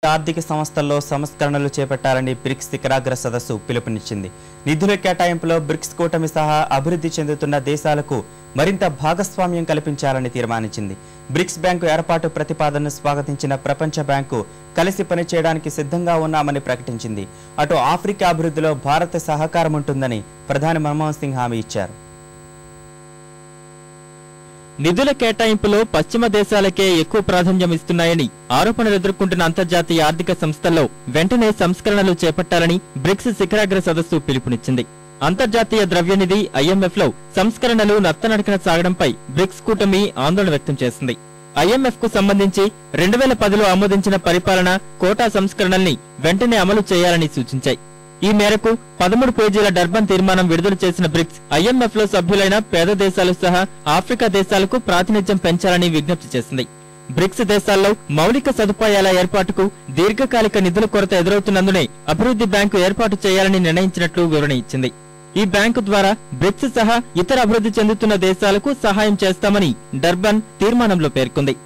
ఆర్థిక సంస్థల్లో సంస్కరణలు చేపట్టాలని బ్రిక్స్ శిఖరాగ్ర సదస్సు పిలుపునిచ్చింది. నిధుల కేటాయింపులో బ్రిక్స్ కూటమి సహా అభివృద్ధి చెందుతున్న దేశాలకు మరింత భాగస్వామ్యం కల్పించాలని తీర్మానించింది. బ్రిక్స్ బ్యాంకు ఏర్పాటు ప్రతిపాదనను స్వాగతించిన ప్రపంచ బ్యాంకు కలిసి పనిచేయడానికి సిద్ధంగా ఉన్నామని ప్రకటించింది. అటు ఆఫ్రికా అభివృద్ధిలో భారత సహకారం ఉంటుందని ప్రధాని మన్మోహన్ సింగ్ హామీ ఇచ్చారు. నిధుల కేటాయింపులో పశ్చిమ దేశాలకే ఎక్కువ ప్రాధాన్యం ఇస్తున్నాయని ఆరోపణలు ఎదుర్కొంటున్న అంతర్జాతీయ ఆర్థిక సంస్థల్లో వెంటనే సంస్కరణలు చేపట్టాలని బ్రిక్స్ శిఖరాగ్ర సదస్సు పిలుపునిచ్చింది. అంతర్జాతీయ ద్రవ్యనిధి IMF లో సంస్కరణలు నత్తనడకన సాగడంపై బ్రిక్స్ కూటమి ఆందోళన వ్యక్తం చేసింది. IMF కు సంబంధించి 2010లో ఆమోదించిన పరిపాలన కోటా సంస్కరణల్ని వెంటనే అమలు చేయాలని సూచించాయి. ఈ మేరకు 13 పేజీల డర్బన్ తీర్మానం విడుదల చేసిన బ్రిక్స్ IMF లో సభ్యులైన పేద దేశాలు సహా ఆఫ్రికా దేశాలకు ప్రాతినిధ్యం పెంచాలని విజ్ఞప్తి చేసింది. బ్రిక్స్ దేశాల్లో మౌలిక సదుపాయాల ఏర్పాటుకు దీర్ఘకాలిక నిధుల కొరత ఎదురవుతున్నందునే అభివృద్ధి బ్యాంకు ఏర్పాటు చేయాలని నిర్ణయించినట్లు వివరణ ఇచ్చింది. ఈ బ్యాంకు ద్వారా బ్రిక్స్ సహా ఇతర అభివృద్ధి చెందుతున్న దేశాలకు సహాయం చేస్తామని డర్బన్ తీర్మానంలో పేర్కొంది.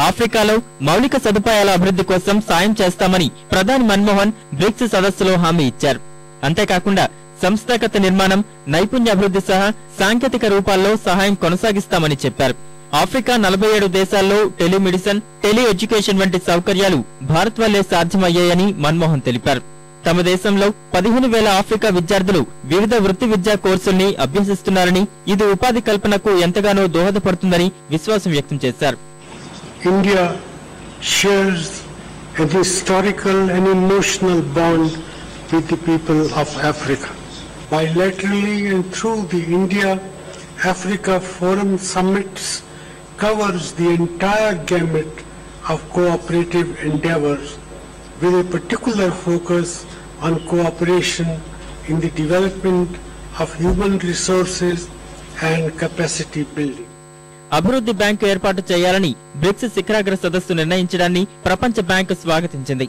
ఆఫ్రికాలో మౌలిక సదుపాయాల అభివృద్ధి కోసం సాయం చేస్తామని ప్రధాని మన్మోహన్ బ్రిక్స్ సదస్సులో హామీ ఇచ్చారు. అంతేకాకుండా సంస్థాగత నిర్మాణం, నైపుణ్య అభివృద్ధి సహా సాంకేతిక రూపాల్లో సహాయం కొనసాగిస్తామని చెప్పారు. ఆఫ్రికా 47 దేశాల్లో టెలిమెడిసిన్, టెలి ఎడ్యుకేషన్ వంటి సౌకర్యాలు భారత్ వల్లే సాధ్యమయ్యాయని మన్మోహన్ తెలిపారు. తమ దేశంలో 15,000 ఆఫ్రికా విద్యార్థులు వివిధ వృత్తి విద్యా కోర్సుల్ని అభ్యసిస్తున్నారని, ఇది ఉపాధి కల్పనకు ఎంతగానో దోహదపడుతుందని విశ్వాసం వ్యక్తం చేశారు. India shares a historical and emotional bond with the people of Africa. Bilaterally and through the India-Africa Forum summits covers the entire gamut of cooperative endeavors with a particular focus on cooperation in the development of human resources and capacity building. అభివృద్ధి bank ఏర్పాటు చేయాలని bricks శిఖరాగ్ర సదస్సు నిర్ణయించడాన్ని ప్రపంచ bank స్వాగతించింది.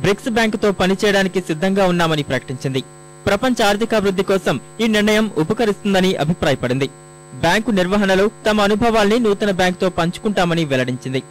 Bricks బ్యాంకుతో పనిచేయడానికి సిద్ధంగా ఉన్నామని ప్రకటించింది. ప్రపంచ ఆర్థికాభివృద్ధి కోసం ఈ నిర్ణయం ఉపకరిస్తుందని అభిప్రాయపడింది. బ్యాంకు నిర్వహణలో తమ అనుభవాల్ని నూతన బ్యాంకుతో పంచుకుంటామని వెల్లడించింది.